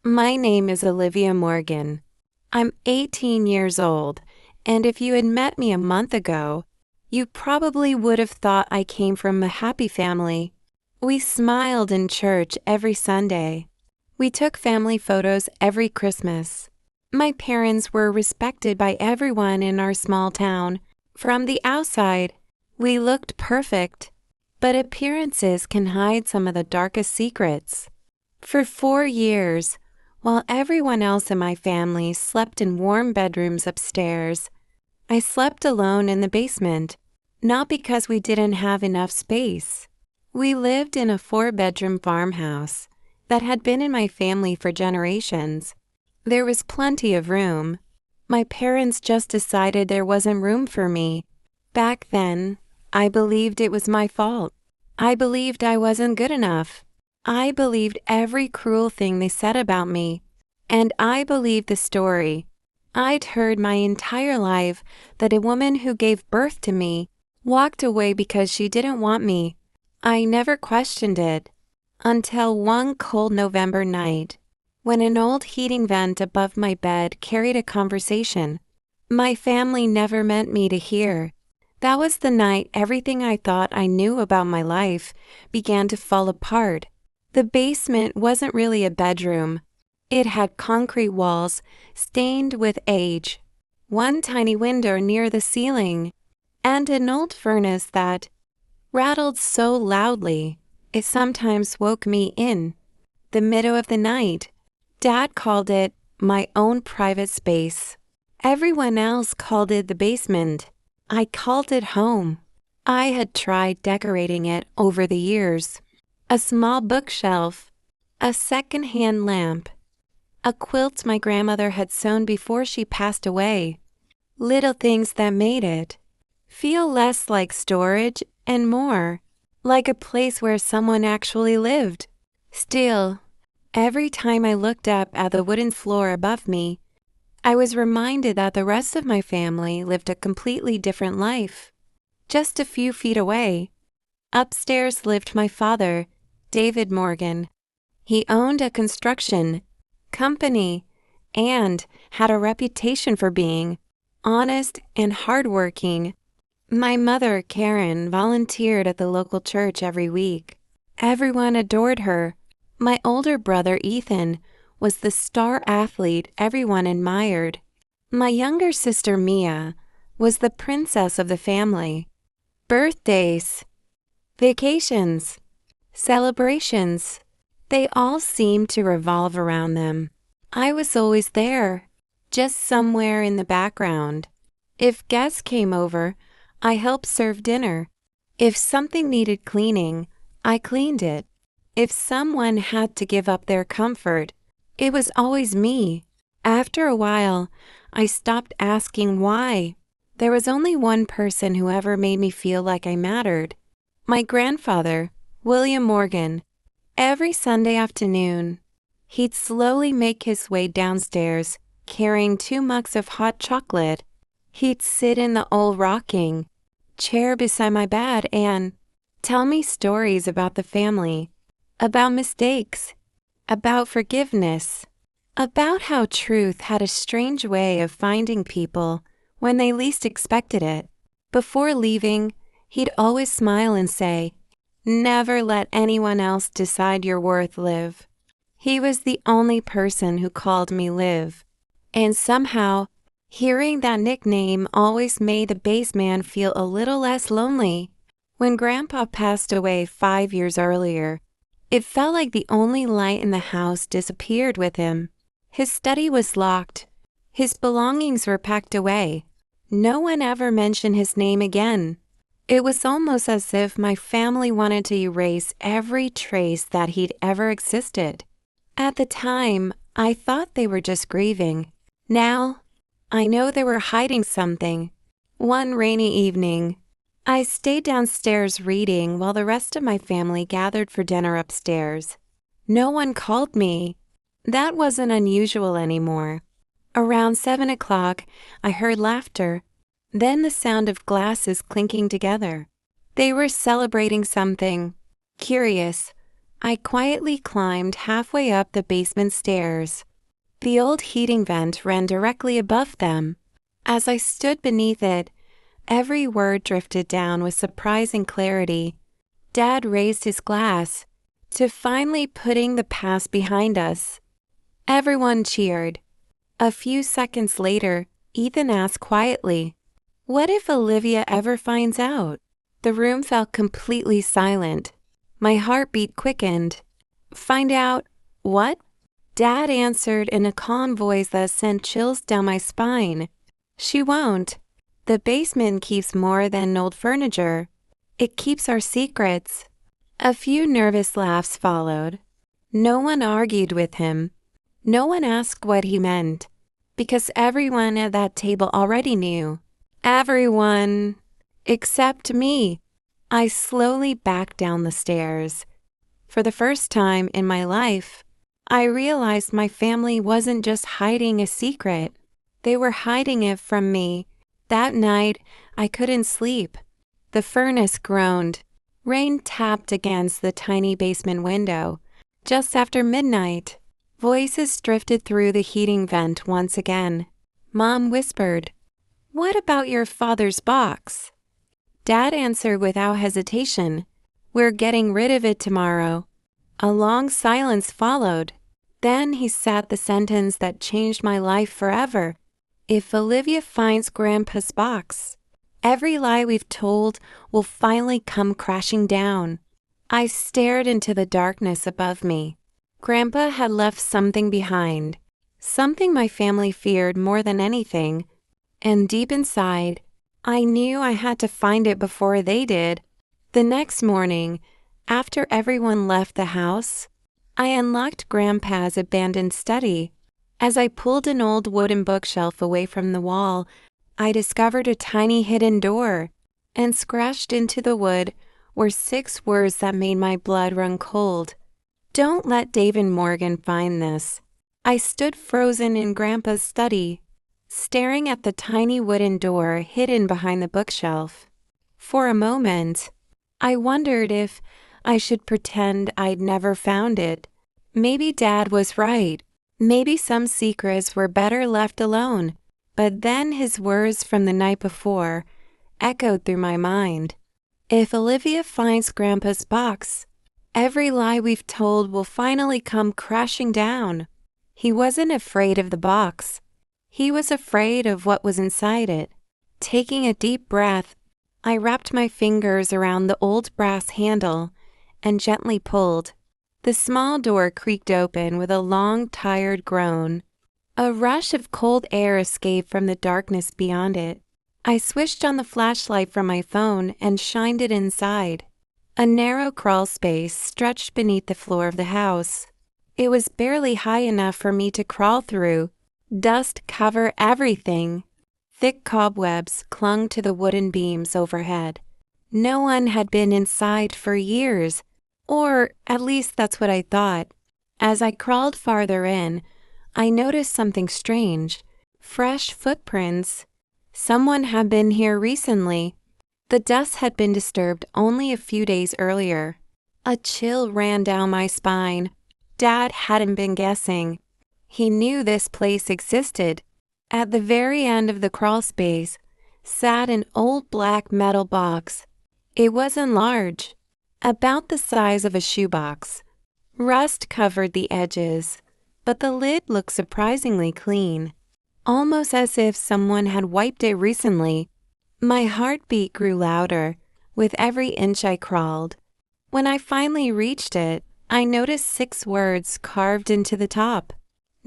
My name is Olivia Morgan. I'm 18 years old, and if you had met me a month ago, you probably would have thought I came from a happy family. We smiled in church every Sunday. We took family photos every Christmas. My parents were respected by everyone in our small town. From the outside, we looked perfect, but appearances can hide some of the darkest secrets. For 4 years, while everyone else in my family slept in warm bedrooms upstairs, I slept alone in the basement, not because we didn't have enough space. We lived in a 4-bedroom farmhouse that had been in my family for generations. There was plenty of room. My parents just decided there wasn't room for me. Back then, I believed it was my fault. I believed I wasn't good enough. I believed every cruel thing they said about me, and I believed the story I'd heard my entire life that a woman who gave birth to me walked away because she didn't want me. I never questioned it until one cold November night, when an old heating vent above my bed carried a conversation my family never meant me to hear. That was the night everything I thought I knew about my life began to fall apart. The basement wasn't really a bedroom. It had concrete walls stained with age, one tiny window near the ceiling, and an old furnace that rattled so loudly it sometimes woke me in the middle of the night. Dad called it my own private space. Everyone else called it the basement. I called it home. I had tried decorating it over the years. A small bookshelf, a second-hand lamp, a quilt my grandmother had sewn before she passed away. Little things that made it feel less like storage and more like a place where someone actually lived. Still, every time I looked up at the wooden floor above me, I was reminded that the rest of my family lived a completely different life. Just a few feet away, upstairs lived my father, David Morgan. He owned a construction company and had a reputation for being honest and hardworking. My mother, Karen, volunteered at the local church every week. Everyone adored her. My older brother, Ethan, was the star athlete everyone admired. My younger sister, Mia, was the princess of the family. Birthdays, vacations, celebrations, they all seemed to revolve around them. I was always there, just somewhere in the background. If guests came over, I helped serve dinner. If something needed cleaning, I cleaned it. If someone had to give up their comfort, it was always me. After a while, I stopped asking why. There was only one person who ever made me feel like I mattered. My grandfather, William Morgan. Every Sunday afternoon, he'd slowly make his way downstairs, carrying 2 mugs of hot chocolate. He'd sit in the old rocking chair beside my bed and tell me stories about the family, about mistakes, about forgiveness, about how truth had a strange way of finding people when they least expected it. Before leaving, he'd always smile and say, "Never let anyone else decide your worth, Liv." He was the only person who called me Liv. And somehow, hearing that nickname always made the baseman feel a little less lonely. When Grandpa passed away 5 years earlier, it felt like the only light in the house disappeared with him. His study was locked. His belongings were packed away. No one ever mentioned his name again. It was almost as if my family wanted to erase every trace that he'd ever existed. At the time, I thought they were just grieving. Now, I know they were hiding something. One rainy evening, I stayed downstairs reading while the rest of my family gathered for dinner upstairs. No one called me. That wasn't unusual anymore. Around 7 o'clock, I heard laughter, then the sound of glasses clinking together. They were celebrating something. Curious, I quietly climbed halfway up the basement stairs. The old heating vent ran directly above them. As I stood beneath it, every word drifted down with surprising clarity. Dad raised his glass to finally putting the past behind us. Everyone cheered. A few seconds later, Ethan asked quietly, "What if Olivia ever finds out?" The room felt completely silent. My heartbeat quickened. "Find out what?" Dad answered in a calm voice that sent chills down my spine. "She won't. The basement keeps more than old furniture. It keeps our secrets." A few nervous laughs followed. No one argued with him. No one asked what he meant, because everyone at that table already knew. Everyone except me. I slowly backed down the stairs. For the first time in my life, I realized my family wasn't just hiding a secret. They were hiding it from me. That night, I couldn't sleep. The furnace groaned. Rain tapped against the tiny basement window. Just after midnight, voices drifted through the heating vent once again. Mom whispered, "What about your father's box?" Dad answered without hesitation, "We're getting rid of it tomorrow." A long silence followed. Then he said the sentence that changed my life forever. "If Olivia finds Grandpa's box, every lie we've told will finally come crashing down." I stared into the darkness above me. Grandpa had left something behind, something my family feared more than anything, and deep inside, I knew I had to find it before they did. The next morning, after everyone left the house, I unlocked Grandpa's abandoned study. As I pulled an old wooden bookshelf away from the wall, I discovered a tiny hidden door, and scratched into the wood were 6 words that made my blood run cold. "Don't let David Morgan find this." I stood frozen in Grandpa's study, staring at the tiny wooden door hidden behind the bookshelf. For a moment, I wondered if I should pretend I'd never found it. Maybe Dad was right. Maybe some secrets were better left alone. But then his words from the night before echoed through my mind. If Olivia finds Grandpa's box, every lie we've told will finally come crashing down. He wasn't afraid of the box. He was afraid of what was inside it. Taking a deep breath, I wrapped my fingers around the old brass handle and gently pulled. The small door creaked open with a long, tired groan. A rush of cold air escaped from the darkness beyond it. I switched on the flashlight from my phone and shined it inside. A narrow crawl space stretched beneath the floor of the house. It was barely high enough for me to crawl through. Dust covered everything. Thick cobwebs clung to the wooden beams overhead. No one had been inside for years, or at least that's what I thought. As I crawled farther in, I noticed something strange. Fresh footprints. Someone had been here recently. The dust had been disturbed only a few days earlier. A chill ran down my spine. Dad hadn't been guessing. He knew this place existed. At the very end of the crawl space sat an old black metal box. It wasn't large, about the size of a shoebox. Rust covered the edges, but the lid looked surprisingly clean, almost as if someone had wiped it recently. My heartbeat grew louder with every inch I crawled. When I finally reached it, I noticed 6 words carved into the top.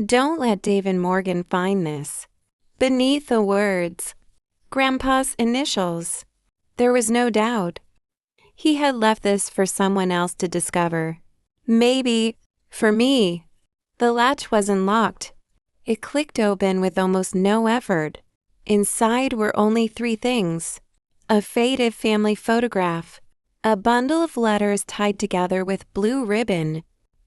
"Don't let David Morgan find this." Beneath the words, Grandpa's initials. There was no doubt. He had left this for someone else to discover. Maybe for me. The latch wasn't locked. It clicked open with almost no effort. Inside were only 3 things: a faded family photograph, a bundle of letters tied together with blue ribbon,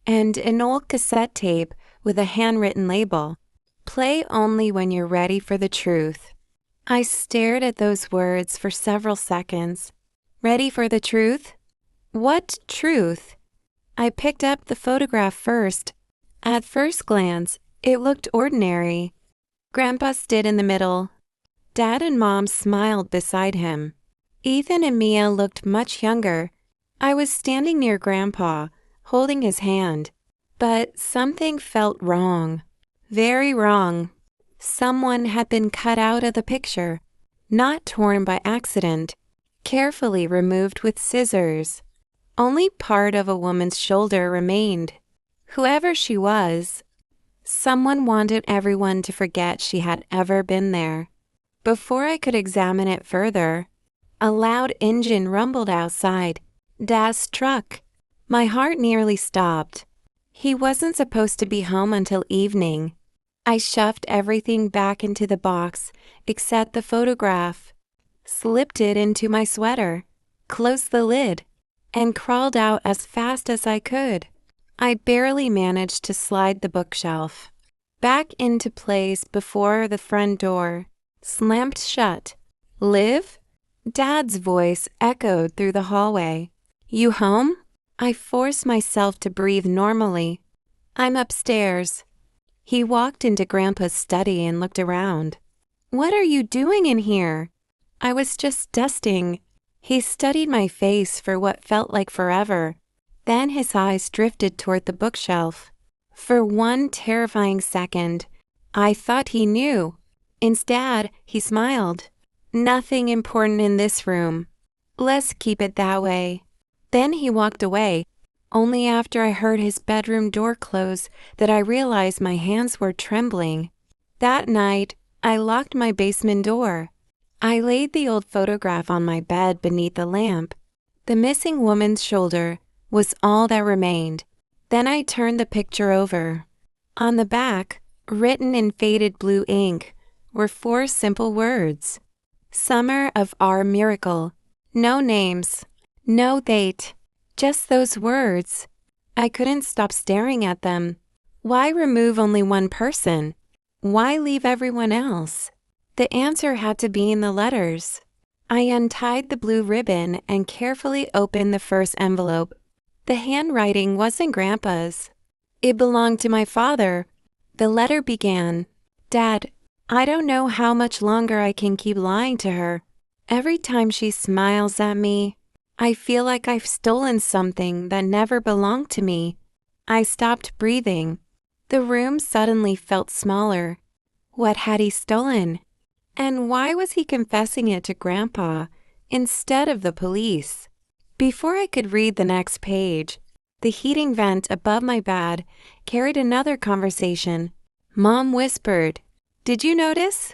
and an old cassette tape with a handwritten label. "Play only when you're ready for the truth." I stared at those words for several seconds. Ready for the truth? What truth? I picked up the photograph first. At first glance, it looked ordinary. Grandpa stood in the middle. Dad and Mom smiled beside him. Ethan and Mia looked much younger. I was standing near Grandpa, holding his hand. But something felt wrong. Very wrong. Someone had been cut out of the picture, not torn by accident, carefully removed with scissors. Only part of a woman's shoulder remained. Whoever she was, someone wanted everyone to forget she had ever been there. Before I could examine it further, a loud engine rumbled outside. Dad's truck. My heart nearly stopped. He wasn't supposed to be home until evening. I shoved everything back into the box except the photograph, slipped it into my sweater, closed the lid, and crawled out as fast as I could. I barely managed to slide the bookshelf back into place before the front door slammed shut. "Liv?" Dad's voice echoed through the hallway. "You home?" I forced myself to breathe normally. "I'm upstairs." He walked into Grandpa's study and looked around. "What are you doing in here?" "I was just dusting." He studied my face for what felt like forever. Then his eyes drifted toward the bookshelf. For one terrifying second, I thought he knew. Instead, he smiled. "Nothing important in this room. Let's keep it that way." Then he walked away. Only after I heard his bedroom door close that I realized my hands were trembling. That night, I locked my basement door. I laid the old photograph on my bed beneath the lamp. The missing woman's shoulder was all that remained. Then I turned the picture over. On the back, written in faded blue ink, were 4 simple words. "Summer of our miracle." No names. No date, just those words. I couldn't stop staring at them. Why remove only one person? Why leave everyone else? The answer had to be in the letters. I untied the blue ribbon and carefully opened the first envelope. The handwriting wasn't Grandpa's. It belonged to my father. The letter began, "Dad, I don't know how much longer I can keep lying to her. Every time she smiles at me, I feel like I've stolen something that never belonged to me." I stopped breathing. The room suddenly felt smaller. What had he stolen? And why was he confessing it to Grandpa instead of the police? Before I could read the next page, the heating vent above my bed carried another conversation. Mom whispered, "Did you notice?"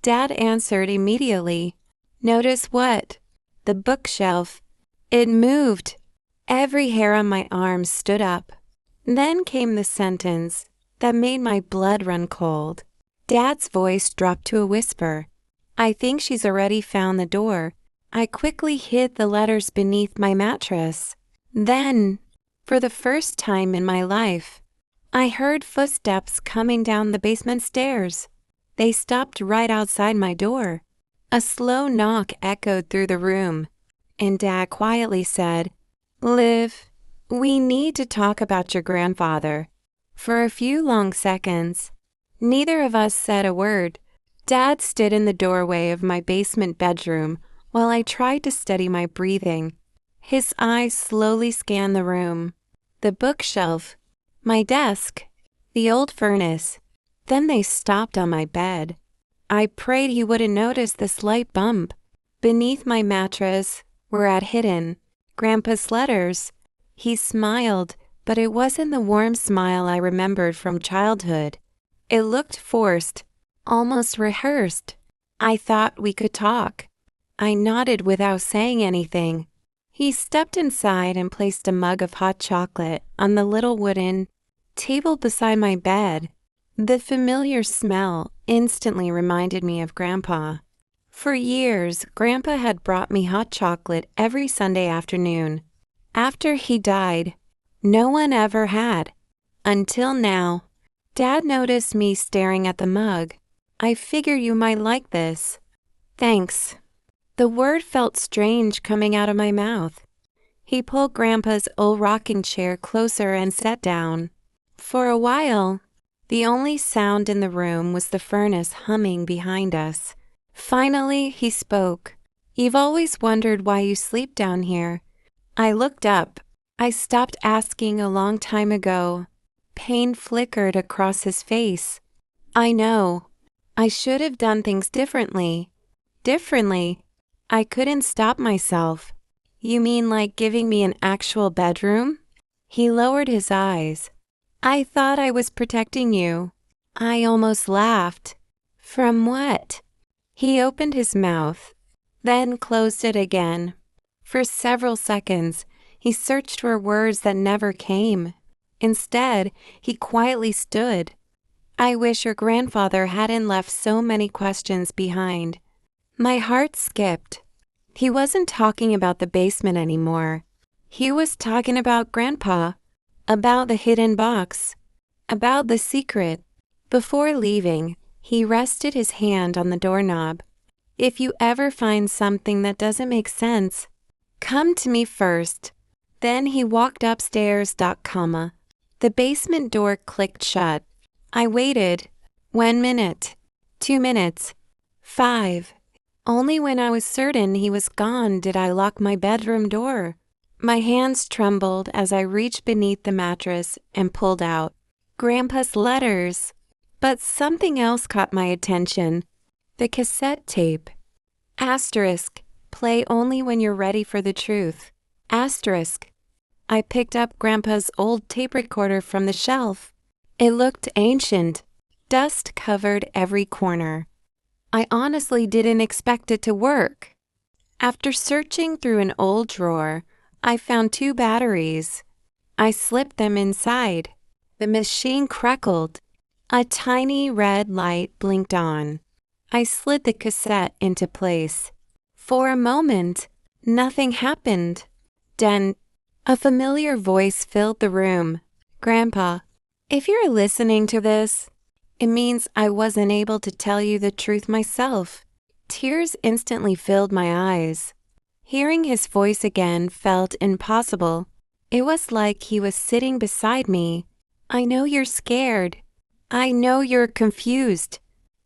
Dad answered immediately. "Notice what?" "The bookshelf. It moved." Every hair on my arm stood up. Then came the sentence that made my blood run cold. Dad's voice dropped to a whisper. "I think she's already found the door." I quickly hid the letters beneath my mattress. Then, for the first time in my life, I heard footsteps coming down the basement stairs. They stopped right outside my door. A slow knock echoed through the room, and Dad quietly said, "Liv, we need to talk about your grandfather." For a few long seconds, neither of us said a word. Dad stood in the doorway of my basement bedroom while I tried to steady my breathing. His eyes slowly scanned the room, the bookshelf, my desk, the old furnace. Then they stopped on my bed. I prayed he wouldn't notice the slight bump. Beneath my mattress were hidden Grandpa's letters. He smiled, but it wasn't the warm smile I remembered from childhood. It looked forced, almost rehearsed. I thought we could talk. I nodded without saying anything. He stepped inside and placed a mug of hot chocolate on the little wooden table beside my bed. The familiar smell instantly reminded me of Grandpa. For years, Grandpa had brought me hot chocolate every Sunday afternoon. After he died, no one ever had. Until now. Dad noticed me staring at the mug. "I figure you might like this." "Thanks." The word felt strange coming out of my mouth. He pulled Grandpa's old rocking chair closer and sat down. For a while, the only sound in the room was the furnace humming behind us. Finally, he spoke. "You've always wondered why you sleep down here." I looked up. I stopped asking a long time ago. Pain flickered across his face. "I know. I should have done things differently." Differently? I couldn't stop myself. "You mean like giving me an actual bedroom?" He lowered his eyes. "I thought I was protecting you." I almost laughed. "From what?" He opened his mouth, then closed it again. For several seconds, he searched for words that never came. Instead, he quietly stood. "I wish your grandfather hadn't left so many questions behind." My heart skipped. He wasn't talking about the basement anymore. He was talking about Grandpa, about the hidden box, about the secret. Before leaving, he rested his hand on the doorknob. "If you ever find something that doesn't make sense, come to me first." Then he walked upstairs. The basement door clicked shut. I waited. 1 minute. 2 minutes. 5. Only when I was certain he was gone did I lock my bedroom door. My hands trembled as I reached beneath the mattress and pulled out Grandpa's letters. But something else caught my attention. The cassette tape. Asterisk. Play only when you're ready for the truth. Asterisk. I picked up Grandpa's old tape recorder from the shelf. It looked ancient. Dust covered every corner. I honestly didn't expect it to work. After searching through an old drawer, I found 2 batteries. I slipped them inside. The machine crackled. A tiny red light blinked on. I slid the cassette into place. For a moment, nothing happened. Then, a familiar voice filled the room. "Grandpa, if you're listening to this, it means I wasn't able to tell you the truth myself." Tears instantly filled my eyes. Hearing his voice again felt impossible. It was like he was sitting beside me. "I know you're scared. I know you're confused.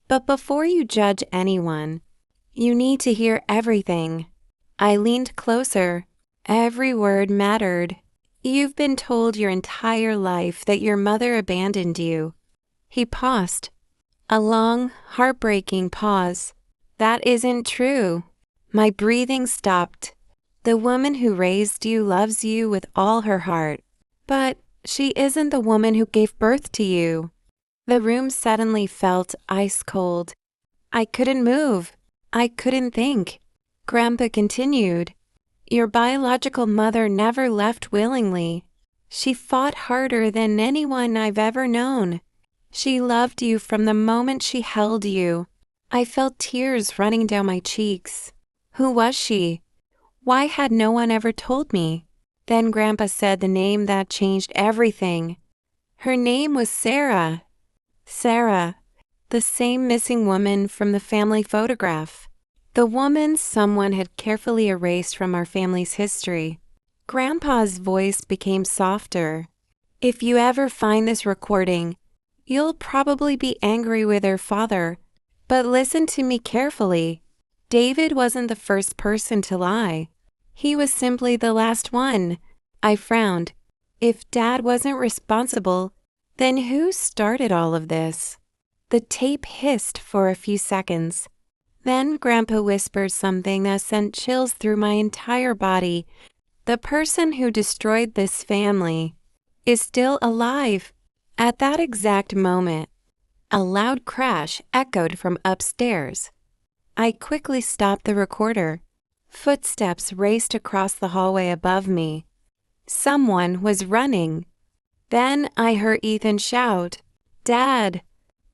But before you judge anyone, you need to hear everything." I leaned closer. Every word mattered. "You've been told your entire life that your mother abandoned you." He paused. A long, heartbreaking pause. "That isn't true." My breathing stopped. "The woman who raised you loves you with all her heart. But she isn't the woman who gave birth to you." The room suddenly felt ice cold. I couldn't move. I couldn't think. Grandpa continued. "Your biological mother never left willingly. She fought harder than anyone I've ever known. She loved you from the moment she held you." I felt tears running down my cheeks. Who was she? Why had no one ever told me? Then Grandpa said the name that changed everything. Her name was Sarah. Sarah, the same missing woman from the family photograph. The woman someone had carefully erased from our family's history. Grandpa's voice became softer. "If you ever find this recording, you'll probably be angry with her father. But listen to me carefully. David wasn't the first person to lie. He was simply the last one." I frowned. If Dad wasn't responsible, then who started all of this? The tape hissed for a few seconds. Then Grandpa whispered something that sent chills through my entire body. "The person who destroyed this family is still alive." At that exact moment, a loud crash echoed from upstairs. I quickly stopped the recorder. Footsteps raced across the hallway above me. Someone was running. Then I heard Ethan shout, "Dad,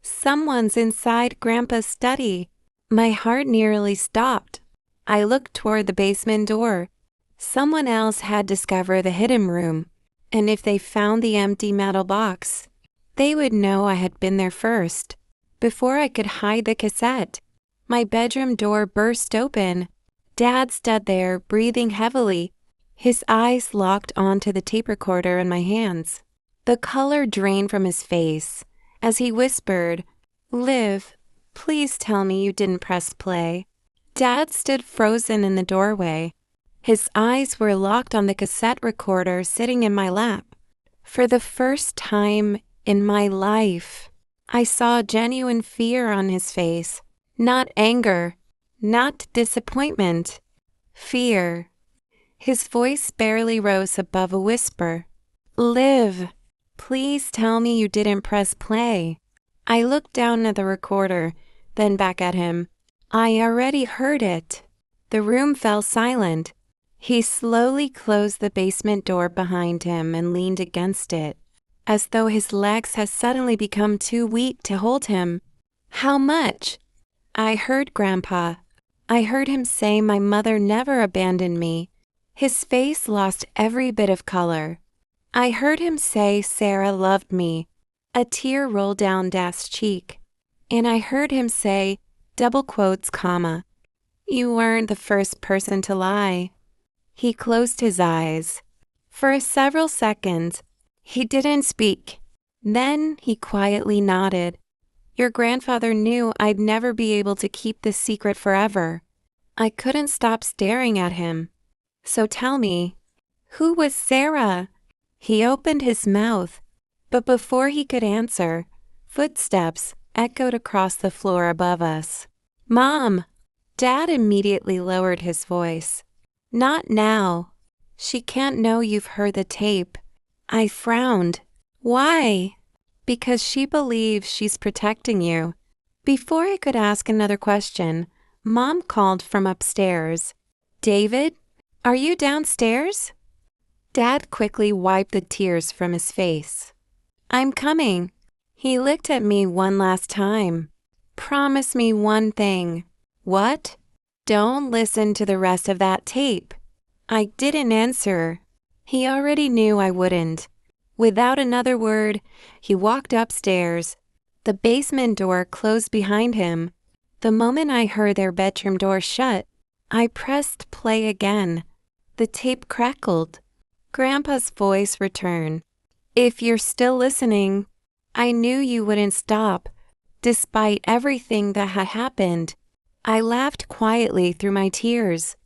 someone's inside Grandpa's study." My heart nearly stopped. I looked toward the basement door. Someone else had discovered the hidden room, and if they found the empty metal box, they would know I had been there first. Before I could hide the cassette, my bedroom door burst open. Dad stood there, breathing heavily. His eyes locked onto the tape recorder in my hands. The color drained from his face as he whispered, "Liv, please tell me you didn't press play." Dad stood frozen in the doorway. His eyes were locked on the cassette recorder sitting in my lap. For the first time in my life, I saw genuine fear on his face. Not anger, not disappointment. Fear. His voice barely rose above a whisper. "Liv, please tell me you didn't press play." I looked down at the recorder, then back at him. I already heard it. The room fell silent. He slowly closed the basement door behind him and leaned against it, as though his legs had suddenly become too weak to hold him. "How much?" I heard Grandpa. I heard him say my mother never abandoned me. His face lost every bit of color. I heard him say Sarah loved me. A tear rolled down Dad's cheek. And I heard him say, double quotes, comma, "You weren't the first person to lie." He closed his eyes. For several seconds, he didn't speak. Then he quietly nodded. "Your grandfather knew I'd never be able to keep this secret forever." I couldn't stop staring at him. "So tell me, who was Sarah?" He opened his mouth, but before he could answer, footsteps echoed across the floor above us. "Mom!" Dad immediately lowered his voice. "Not now. She can't know you've heard the tape." I frowned. "Why?" "Because she believes she's protecting you." Before I could ask another question, Mom called from upstairs. "David, are you downstairs?" Dad quickly wiped the tears from his face. "I'm coming." He looked at me one last time. "Promise me one thing." "What?" "Don't listen to the rest of that tape." I didn't answer. He already knew I wouldn't. Without another word, he walked upstairs. The basement door closed behind him. The moment I heard their bedroom door shut, I pressed play again. The tape crackled. Grandpa's voice returned. "If you're still listening, I knew you wouldn't stop, despite everything that had happened." I laughed quietly through my tears.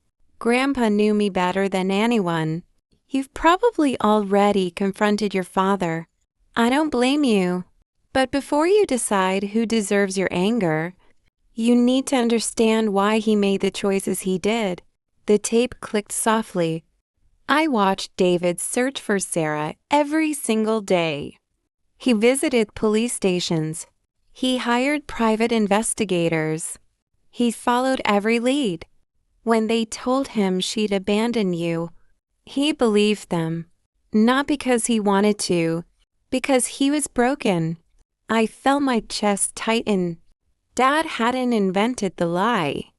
Grandpa knew me better than anyone. "You've probably already confronted your father. I don't blame you. But before you decide who deserves your anger, you need to understand why he made the choices he did." The tape clicked softly. I watched David search for Sarah every single day. He visited police stations. He hired private investigators. He followed every lead. When they told him she'd abandoned you, he believed them. Not because he wanted to, because he was broken. I felt my chest tighten. Dad hadn't invented the lie.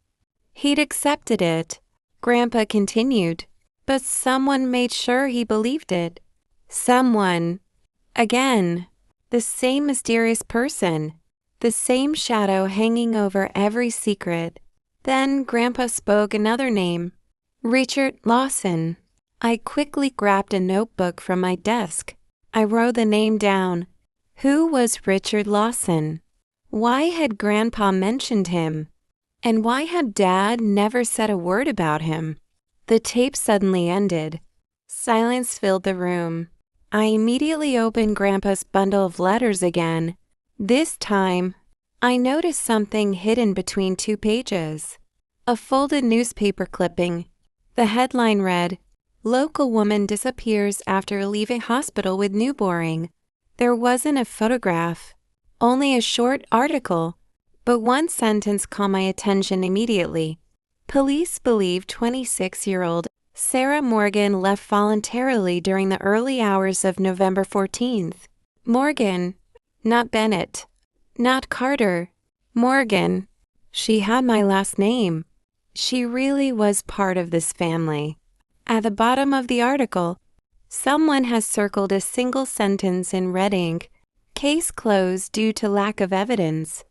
He'd accepted it. Grandpa continued. But someone made sure he believed it. Someone. Again. The same mysterious person. The same shadow hanging over every secret. Then Grandpa spoke another name. Richard Lawson. I quickly grabbed a notebook from my desk. I wrote the name down. Who was Richard Lawson? Why had Grandpa mentioned him? And why had Dad never said a word about him? The tape suddenly ended. Silence filled the room. I immediately opened Grandpa's bundle of letters again. This time, I noticed something hidden between 2 pages. A folded newspaper clipping. The headline read, "Local woman disappears after leaving hospital with newborn." There wasn't a photograph, only a short article, but one sentence caught my attention immediately. Police believe 26-year-old Sarah Morgan left voluntarily during the early hours of November 14th. Morgan, not Bennett, not Carter, Morgan. She had my last name. She really was part of this family. At the bottom of the article, someone has circled a single sentence in red ink. "Case closed due to lack of evidence."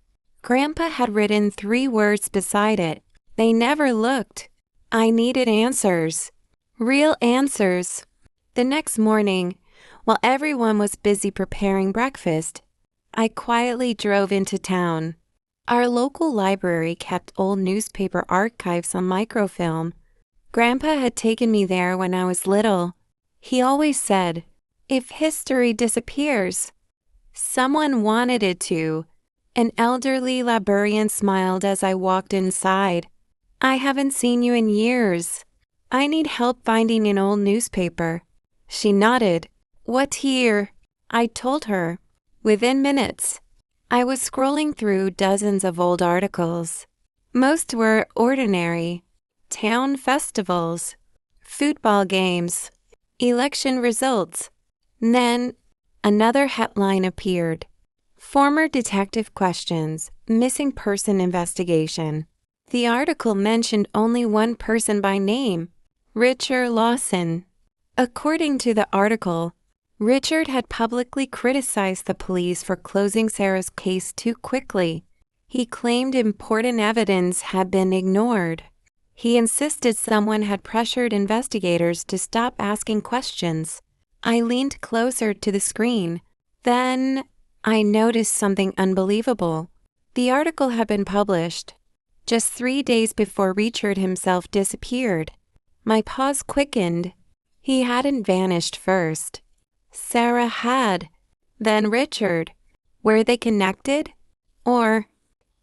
Grandpa had written 3 words beside it. They never looked. I needed answers. Real answers. The next morning, while everyone was busy preparing breakfast, I quietly drove into town. Our local library kept old newspaper archives on microfilm. Grandpa had taken me there when I was little. He always said, "If history disappears, someone wanted it to." An elderly librarian smiled as I walked inside. "I haven't seen you in years. I need help finding an old newspaper." She nodded. "What year?" I told her. Within minutes, I was scrolling through dozens of old articles. Most were ordinary. Town festivals, football games, election results. Then another headline appeared. Former detective questions, missing person investigation. The article mentioned only one person by name, Richard Lawson. According to the article, Richard had publicly criticized the police for closing Sarah's case too quickly. He claimed important evidence had been ignored. He insisted someone had pressured investigators to stop asking questions. I leaned closer to the screen. Then I noticed something unbelievable. The article had been published just 3 days before Richard himself disappeared. My pulse quickened. He hadn't vanished first. Sarah had. Then Richard. Were they connected? Or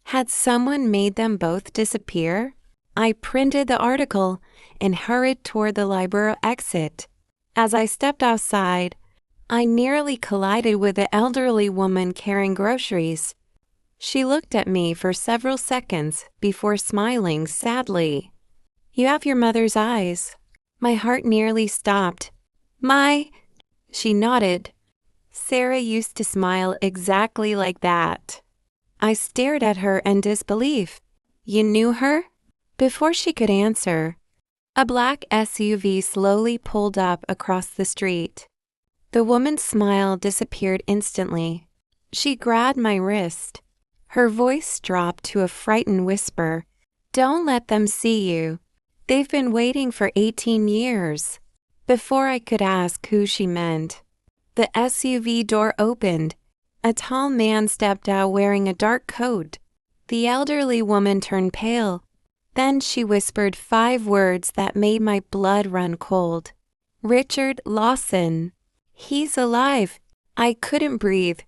had someone made them both disappear? I printed the article and hurried toward the library exit. As I stepped outside, I nearly collided with the elderly woman carrying groceries. She looked at me for several seconds before smiling sadly. "You have your mother's eyes." My heart nearly stopped. She nodded. "Sarah used to smile exactly like that." I stared at her in disbelief. "You knew her?" Before she could answer, a black SUV slowly pulled up across the street. The woman's smile disappeared instantly. She grabbed my wrist. Her voice dropped to a frightened whisper. "Don't let them see you. They've been waiting for 18 years. Before I could ask who she meant, the SUV door opened. A tall man stepped out wearing a dark coat. The elderly woman turned pale. Then she whispered 5 words that made my blood run cold. "Richard Lawson. He's alive." I couldn't breathe.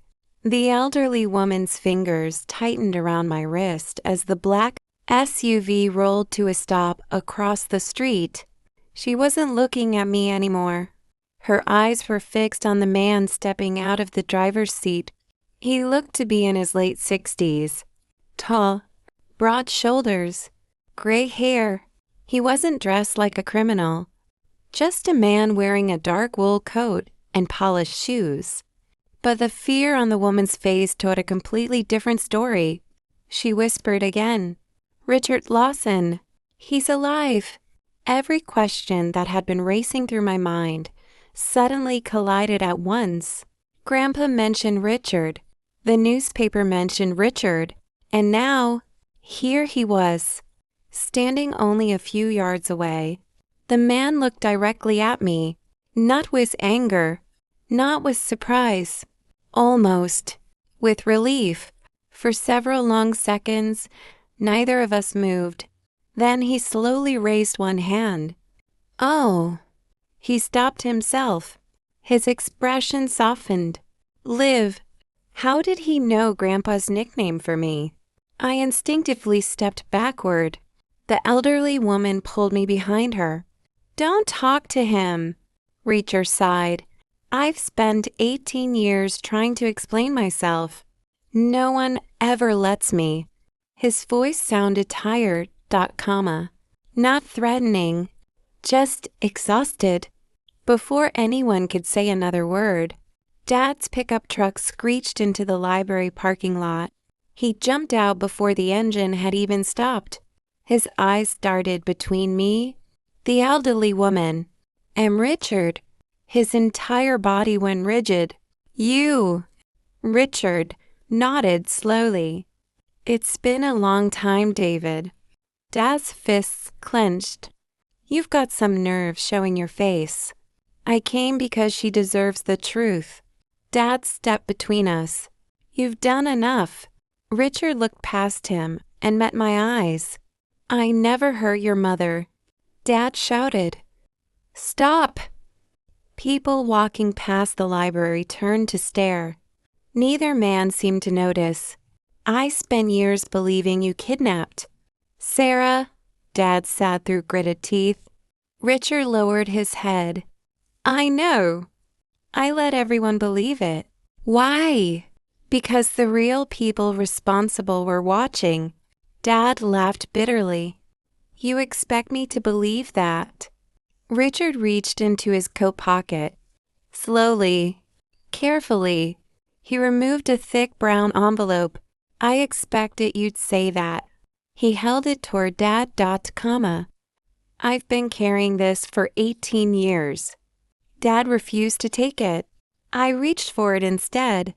The elderly woman's fingers tightened around my wrist as the black SUV rolled to a stop across the street. She wasn't looking at me anymore. Her eyes were fixed on the man stepping out of the driver's seat. He looked to be in his late 60s. Tall, broad shoulders, gray hair. He wasn't dressed like a criminal. Just a man wearing a dark wool coat and polished shoes. But the fear on the woman's face told a completely different story. She whispered again, "Richard Lawson. He's alive." Every question that had been racing through my mind suddenly collided at once. Grandpa mentioned Richard. The newspaper mentioned Richard. And now, here he was, standing only a few yards away. The man looked directly at me, not with anger, not with surprise, almost with relief. For several long seconds, neither of us moved. Then he slowly raised one hand. "Oh." He stopped himself. His expression softened. "Liv." How did he know Grandpa's nickname for me? I instinctively stepped backward. The elderly woman pulled me behind her. "Don't talk to him," Reacher sighed. "I've spent 18 years trying to explain myself. No one ever lets me." His voice sounded tired, not threatening, just exhausted. Before anyone could say another word, Dad's pickup truck screeched into the library parking lot. He jumped out before the engine had even stopped. His eyes darted between me, the elderly woman, and Richard. His entire body went rigid. "You." Richard nodded slowly. "It's been a long time, David." Dad's fists clenched. You've got some nerve showing your face. I came because she deserves the truth. Dad stepped between us. You've done enough. Richard looked past him and met my eyes. I never hurt your mother. Dad shouted. Stop! People walking past the library turned to stare. Neither man seemed to notice. I spent years believing you kidnapped. Sarah, Dad said through gritted teeth. Richard lowered his head. I know. I let everyone believe it. Why? Because the real people responsible were watching. Dad laughed bitterly. You expect me to believe that? Richard reached into his coat pocket. Slowly, carefully, he removed a thick brown envelope. I expected you'd say that. He held it toward Dad. I've been carrying this for 18 years. Dad refused to take it. I reached for it instead.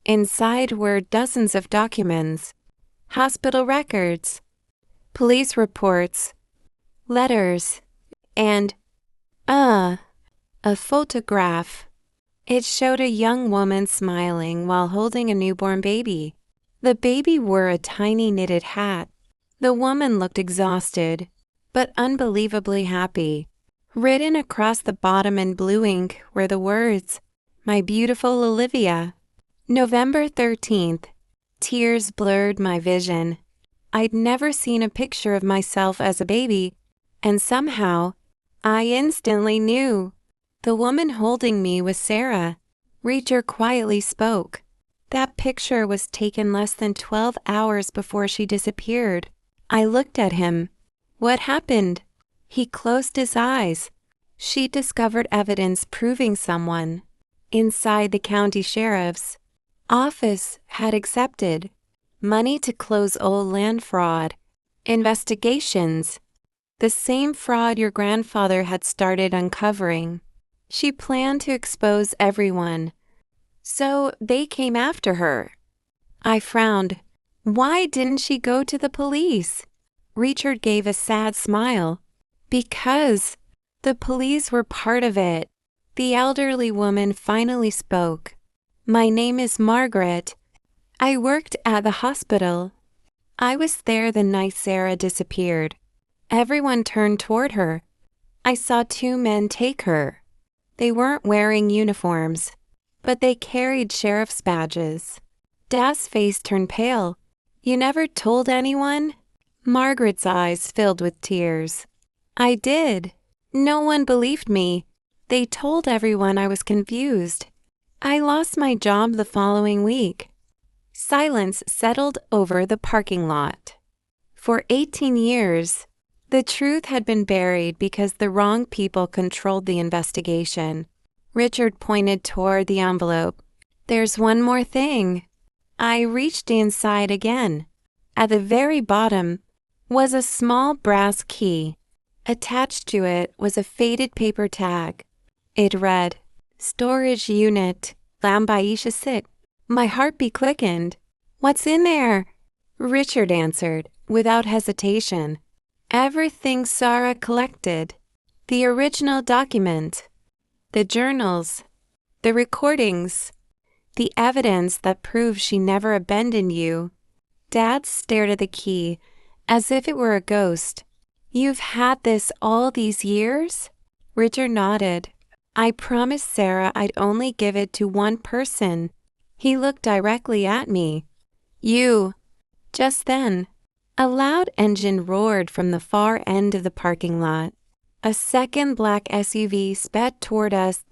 Inside were dozens of documents, hospital records, police reports, letters, and, a photograph. It showed a young woman smiling while holding a newborn baby. The baby wore a tiny knitted hat. The woman looked exhausted, but unbelievably happy. Written across the bottom in blue ink were the words, My beautiful Olivia. November 13th. Tears blurred my vision. I'd never seen a picture of myself as a baby, and somehow, I instantly knew. The woman holding me was Sarah. Reacher quietly spoke. That picture was taken less than 12 hours before she disappeared. I looked at him. What happened? He closed his eyes. She discovered evidence proving someone inside the county sheriff's office had accepted money to close old land fraud investigations, the same fraud your grandfather had started uncovering. She planned to expose everyone, so they came after her. I frowned. Why didn't she go to the police? Richard gave a sad smile. Because the police were part of it. The elderly woman finally spoke. My name is Margaret. I worked at the hospital. I was there the night Sarah disappeared. Everyone turned toward her. I saw two men take her. They weren't wearing uniforms, but they carried sheriff's badges. Dad's face turned pale. You never told anyone? Margaret's eyes filled with tears. I did. No one believed me. They told everyone I was confused. I lost my job the following week. Silence settled over the parking lot. For 18 years, the truth had been buried because the wrong people controlled the investigation. Richard pointed toward the envelope. There's one more thing. I reached inside again. At the very bottom was a small brass key. Attached to it was a faded paper tag. It read, Storage Unit, Lambaisha Sit. My heartbeat quickened. What's in there? Richard answered, without hesitation. Everything Sarah collected. The original document. The journals. The recordings. The evidence that proves she never abandoned you. Dad stared at the key, as if it were a ghost. You've had this all these years? Richard nodded. I promised Sarah I'd only give it to one person. He looked directly at me. You. Just then, a loud engine roared from the far end of the parking lot. A second black SUV sped toward us,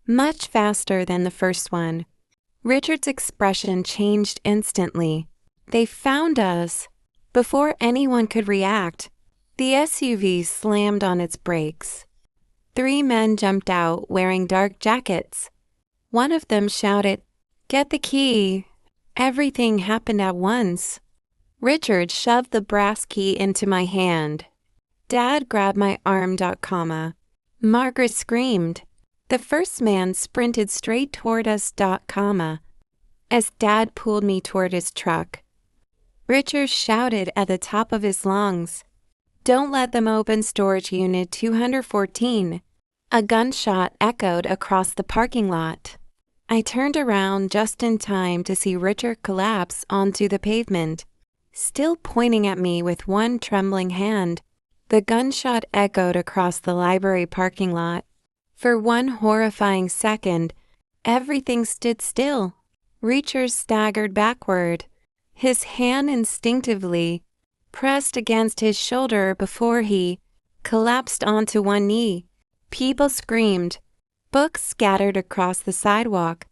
much faster than the first one. Richard's expression changed instantly. They found us. Before anyone could react, the SUV slammed on its brakes. 3 men jumped out wearing dark jackets. One of them shouted, Get the key. Everything happened at once. Richard shoved the brass key into my hand. Dad grabbed my arm, Margaret screamed. The first man sprinted straight toward us, as Dad pulled me toward his truck. Richard shouted at the top of his lungs, Don't let them open storage unit 214. A gunshot echoed across the parking lot. I turned around just in time to see Richard collapse onto the pavement, still pointing at me with one trembling hand. The gunshot echoed across the library parking lot. For one horrifying second, everything stood still. Richard staggered backward, his hand instinctively pressed against his shoulder before he collapsed onto one knee. People screamed. Books scattered across the sidewalk.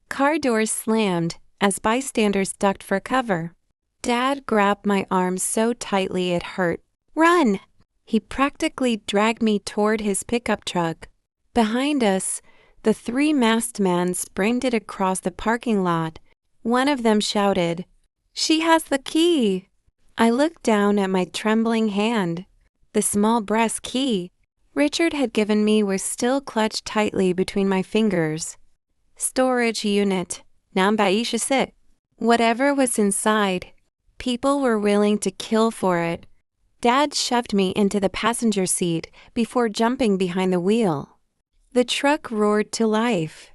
Car doors slammed as bystanders ducked for cover. Dad grabbed my arm so tightly it hurt. "Run!" He practically dragged me toward his pickup truck. Behind us, the three masked men sprinted across the parking lot. One of them shouted, "She has the key!" I looked down at my trembling hand. The small brass key Richard had given me was still clutched tightly between my fingers. Storage unit, 426. Whatever was inside, people were willing to kill for it. Dad shoved me into the passenger seat before jumping behind the wheel. The truck roared to life.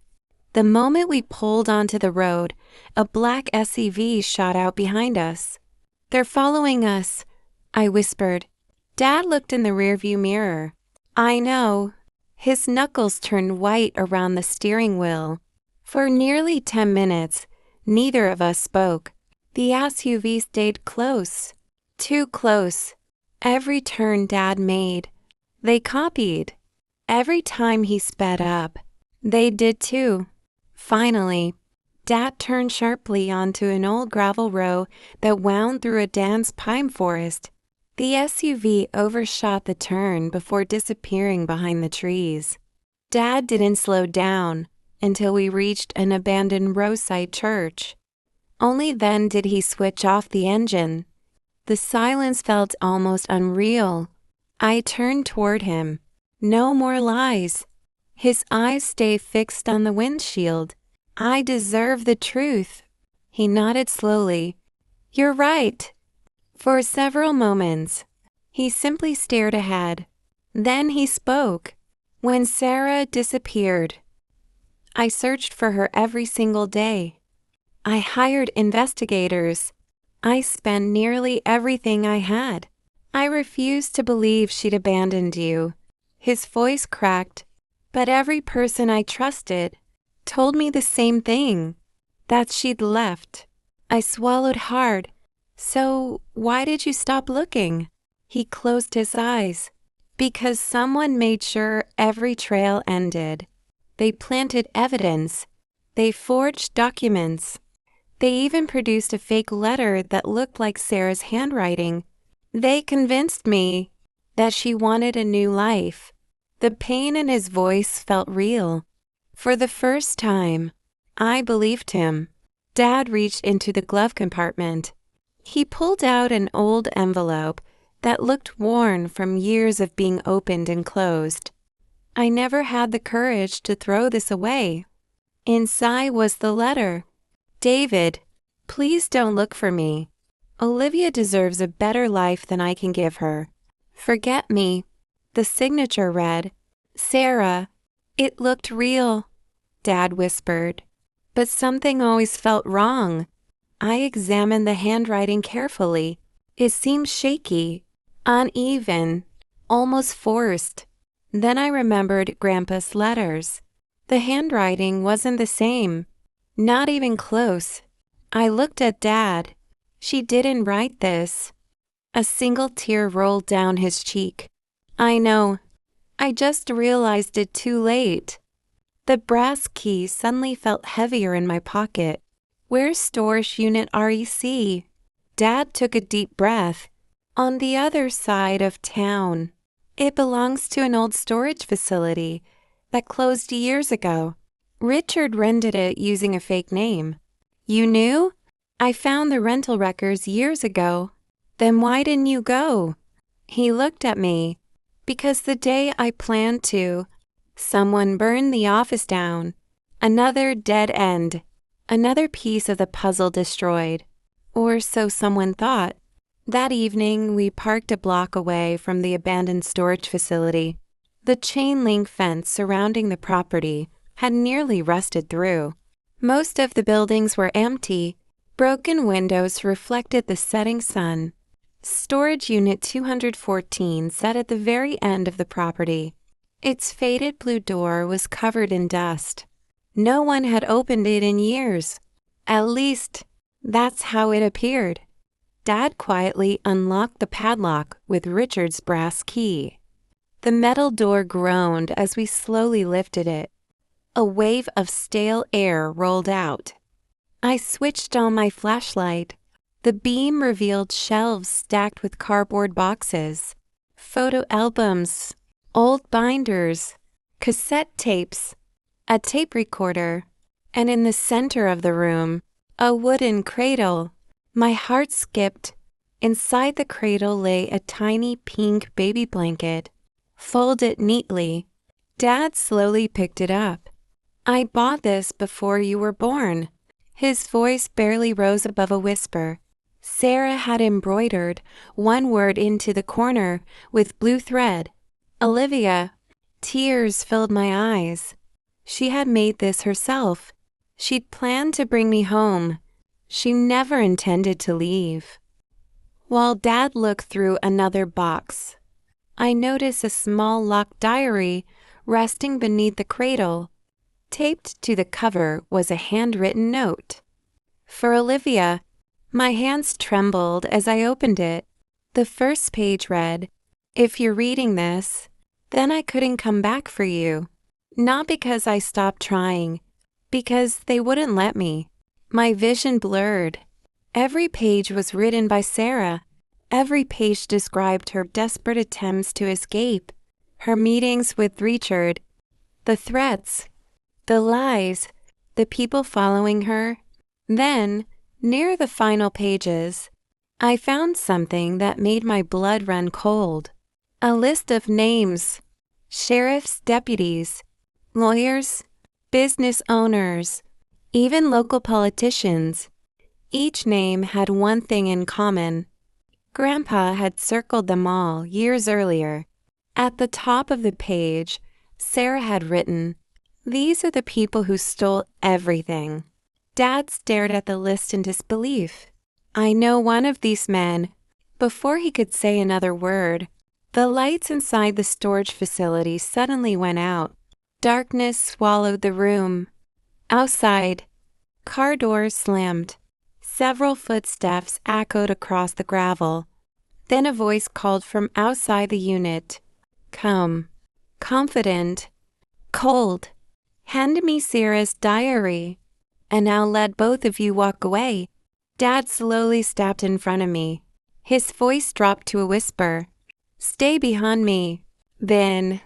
The moment we pulled onto the road, a black SUV shot out behind us. "They're following us," I whispered. Dad looked in the rearview mirror. "I know." His knuckles turned white around the steering wheel. For nearly 10 minutes, neither of us spoke. The SUV stayed close. Too close. Every turn Dad made, they copied. Every time he sped up, they did too. Finally, Dad turned sharply onto an old gravel road that wound through a dense pine forest. The SUV overshot the turn before disappearing behind the trees. Dad didn't slow down until we reached an abandoned roadside church. Only then did he switch off the engine. The silence felt almost unreal. I turned toward him. No more lies. His eyes stayed fixed on the windshield. "I deserve the truth." He nodded slowly. "You're right." For several moments, he simply stared ahead. Then he spoke. "When Sarah disappeared, I searched for her every single day. I hired investigators. I spent nearly everything I had. I refused to believe she'd abandoned you." His voice cracked. "But every person I trusted told me the same thing, that she'd left." I swallowed hard. "So why did you stop looking?" He closed his eyes. "Because someone made sure every trail ended. They planted evidence. They forged documents. They even produced a fake letter that looked like Sarah's handwriting. They convinced me that she wanted a new life." The pain in his voice felt real. For the first time, I believed him. Dad reached into the glove compartment. He pulled out an old envelope that looked worn from years of being opened and closed. I never had the courage to throw this away. Inside was the letter. "David, please don't look for me. Olivia deserves a better life than I can give her. Forget me." The signature read, "Sarah." "It looked real," Dad whispered. But something always felt wrong. I examined the handwriting carefully. It seemed shaky, uneven, almost forced. Then I remembered Grandpa's letters. The handwriting wasn't the same, not even close. I looked at Dad. "She didn't write this." A single tear rolled down his cheek. "I know. I just realized it too late." The brass key suddenly felt heavier in my pocket. "Where's storage unit REC?" Dad took a deep breath. "On the other side of town. It belongs to an old storage facility that closed years ago. Richard rented it using a fake name." "You knew?" "I found the rental records years ago." "Then why didn't you go?" He looked at me. "Because the day I planned to, someone burned the office down. Another dead end. Another piece of the puzzle destroyed. Or so someone thought." That evening, we parked a block away from the abandoned storage facility. The chain-link fence surrounding the property had nearly rusted through. Most of the buildings were empty. Broken windows reflected the setting sun. Storage Unit 214 sat at the very end of the property. Its faded blue door was covered in dust. No one had opened it in years. At least, that's how it appeared. Dad quietly unlocked the padlock with Richard's brass key. The metal door groaned as we slowly lifted it. A wave of stale air rolled out. I switched on my flashlight. The beam revealed shelves stacked with cardboard boxes, photo albums, old binders, cassette tapes, a tape recorder, and in the center of the room, a wooden cradle. My heart skipped. Inside the cradle lay a tiny pink baby blanket, folded neatly. Dad slowly picked it up. "I bought this before you were born." His voice barely rose above a whisper. Sarah had embroidered one word into the corner with blue thread. Olivia. Tears filled my eyes. She had made this herself. She'd planned to bring me home. She never intended to leave. While Dad looked through another box, I noticed a small locked diary resting beneath the cradle. Taped to the cover was a handwritten note. For Olivia. My hands trembled as I opened it. The first page read, "If you're reading this, then I couldn't come back for you. Not because I stopped trying, because they wouldn't let me." My vision blurred. Every page was written by Sarah. Every page described her desperate attempts to escape, her meetings with Richard, the threats, the lies, the people following her. Then, near the final pages, I found something that made my blood run cold. A list of names, sheriff's deputies, lawyers, business owners, even local politicians. Each name had one thing in common. Grandpa had circled them all years earlier. At the top of the page, Sarah had written, "These are the people who stole everything." Dad stared at the list in disbelief. "I know one of these men." Before he could say another word, the lights inside the storage facility suddenly went out. Darkness swallowed the room. Outside, car doors slammed. Several footsteps echoed across the gravel. Then a voice called from outside the unit. "Come." Confident. Cold. "Hand me Sarah's diary, and I'll let both of you walk away." Dad slowly stepped in front of me. His voice dropped to a whisper. "Stay behind me." Then,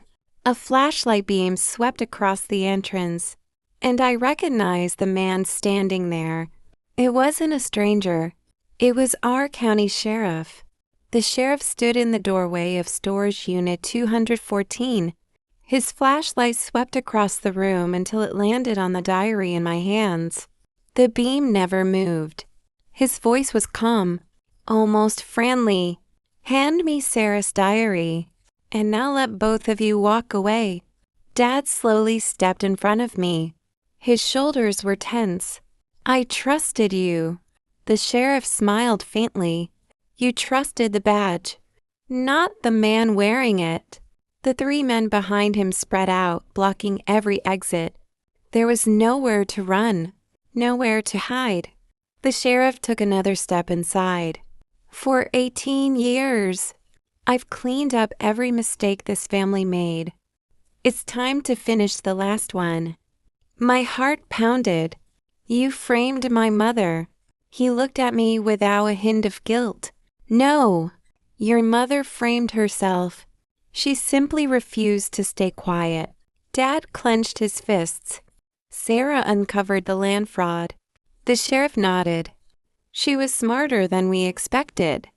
a flashlight beam swept across the entrance, and I recognized the man standing there. It wasn't a stranger. It was our county sheriff. The sheriff stood in the doorway of Storage Unit 214. His flashlight swept across the room until it landed on the diary in my hands. The beam never moved. His voice was calm, almost friendly. "Hand me Sarah's diary, and now let both of you walk away." Dad slowly stepped in front of me. His shoulders were tense. "I trusted you." The sheriff smiled faintly. "You trusted the badge, not the man wearing it." The three men behind him spread out, blocking every exit. There was nowhere to run, nowhere to hide. The sheriff took another step inside. "For 18 years, I've cleaned up every mistake this family made. It's time to finish the last one." My heart pounded. "You framed my mother." He looked at me without a hint of guilt. "No, your mother framed herself. She simply refused to stay quiet." Dad clenched his fists. "Sarah uncovered the land fraud." The sheriff nodded. "She was smarter than we expected.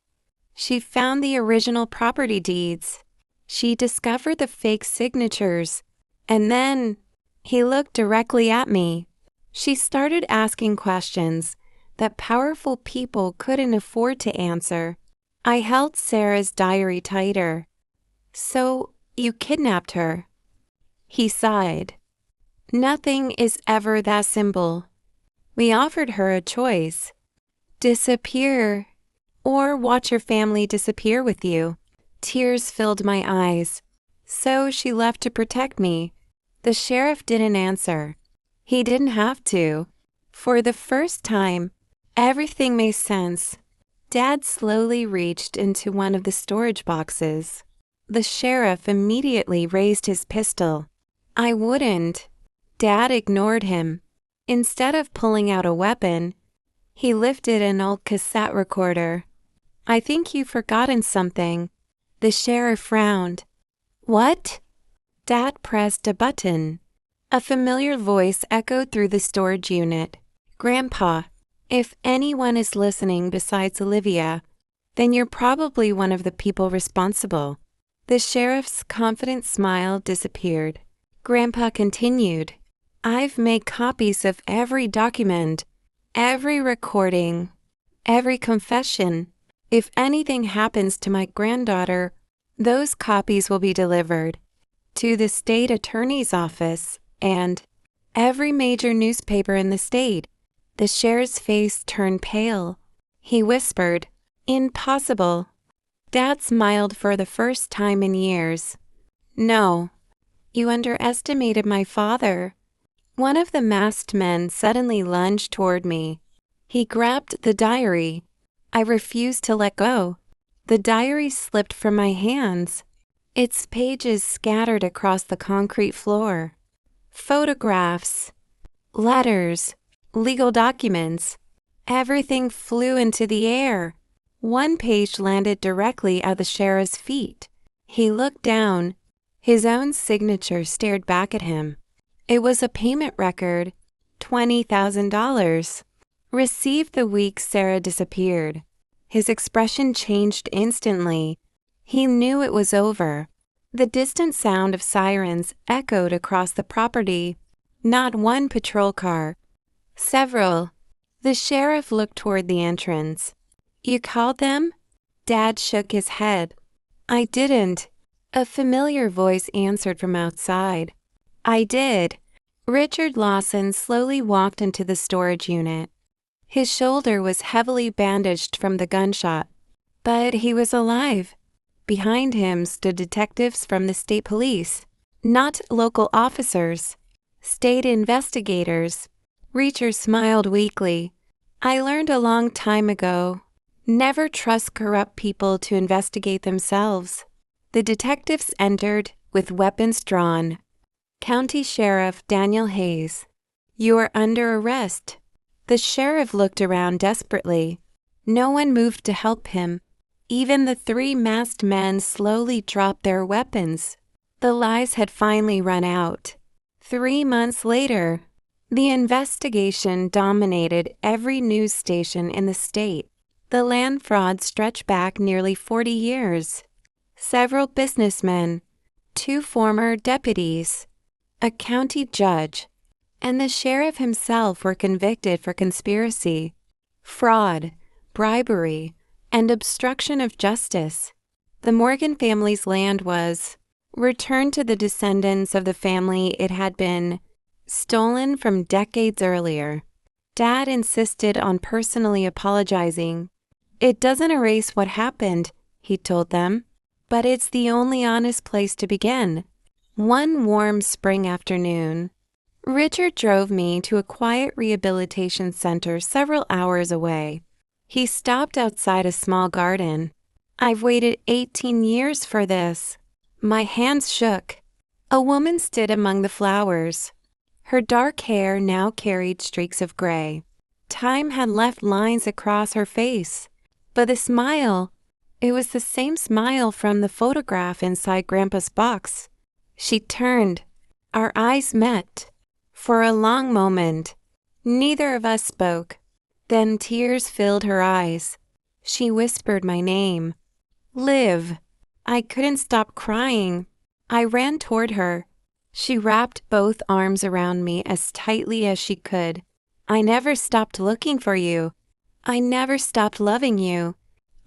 She found the original property deeds. She discovered the fake signatures. And then," he looked directly at me, "she started asking questions that powerful people couldn't afford to answer." I held Sarah's diary tighter. So, you kidnapped her? He sighed. Nothing is ever that simple. We offered her a choice. Disappear, or watch your family disappear with you. Tears filled my eyes. So she left to protect me. The sheriff didn't answer. He didn't have to. For the first time, everything made sense. Dad slowly reached into one of the storage boxes. The sheriff immediately raised his pistol. I wouldn't. Dad ignored him. Instead of pulling out a weapon, he lifted an old cassette recorder. I think you've forgotten something. The sheriff frowned. What? Dad pressed a button. A familiar voice echoed through the storage unit. Grandpa, if anyone is listening besides Olivia, then you're probably one of the people responsible. The sheriff's confident smile disappeared. Grandpa continued. I've made copies of every document, every recording, every confession. If anything happens to my granddaughter, those copies will be delivered to the state attorney's office and every major newspaper in the state. The sheriff's face turned pale. He whispered, Impossible. Dad smiled for the first time in years. No, you underestimated my father. One of the masked men suddenly lunged toward me. He grabbed the diary. I refused to let go. The diary slipped from my hands. Its pages scattered across the concrete floor. Photographs, letters, legal documents. Everything flew into the air. One page landed directly at the sheriff's feet. He looked down. His own signature stared back at him. It was a payment record, $20,000. Received the week Sarah disappeared. His expression changed instantly. He knew it was over. The distant sound of sirens echoed across the property. Not one patrol car. Several. The sheriff looked toward the entrance. You called them? Dad shook his head. I didn't. A familiar voice answered from outside. I did. Richard Lawson slowly walked into the storage unit. His shoulder was heavily bandaged from the gunshot, but he was alive. Behind him stood detectives from the state police, not local officers, state investigators. Reacher smiled weakly. I learned a long time ago, never trust corrupt people to investigate themselves. The detectives entered with weapons drawn. County Sheriff Daniel Hayes. You are under arrest. The sheriff looked around desperately. No one moved to help him. Even the three masked men slowly dropped their weapons. The lies had finally run out. 3 months later, the investigation dominated every news station in the state. The land fraud stretched back nearly 40 years. Several businessmen, 2 former deputies, a county judge, and the sheriff himself were convicted for conspiracy, fraud, bribery, and obstruction of justice. The Morgan family's land was returned to the descendants of the family it had been stolen from decades earlier. Dad insisted on personally apologizing. It doesn't erase what happened, he told them, but it's the only honest place to begin. One warm spring afternoon, Richard drove me to a quiet rehabilitation center several hours away. He stopped outside a small garden. I've waited 18 years for this. My hands shook. A woman stood among the flowers. Her dark hair now carried streaks of gray. Time had left lines across her face. But the smile, it was the same smile from the photograph inside Grandpa's box. She turned. Our eyes met. For a long moment, neither of us spoke. Then tears filled her eyes. She whispered my name. Liv. I couldn't stop crying. I ran toward her. She wrapped both arms around me as tightly as she could. I never stopped looking for you. I never stopped loving you.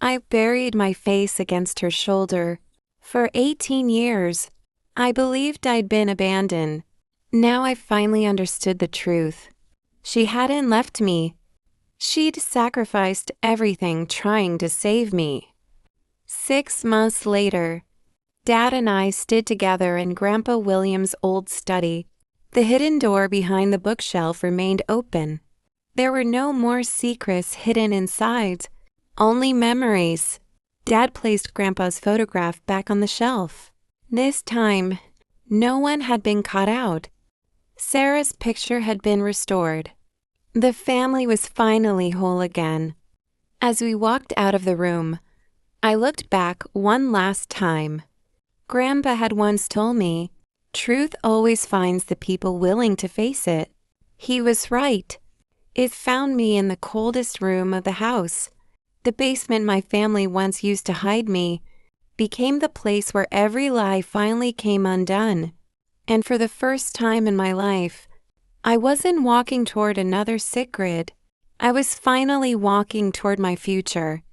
I buried my face against her shoulder. For 18 years, I believed I'd been abandoned. Now I finally understood the truth. She hadn't left me. She'd sacrificed everything trying to save me. 6 months later, Dad and I stood together in Grandpa William's old study. The hidden door behind the bookshelf remained open. There were no more secrets hidden inside, only memories. Dad placed Grandpa's photograph back on the shelf. This time, no one had been caught out. Sarah's picture had been restored. The family was finally whole again. As we walked out of the room, I looked back one last time. Grandpa had once told me, truth always finds the people willing to face it. He was right. It found me in the coldest room of the house. The basement my family once used to hide me became the place where every lie finally came undone. And for the first time in my life, I wasn't walking toward another sick grid. I was finally walking toward my future.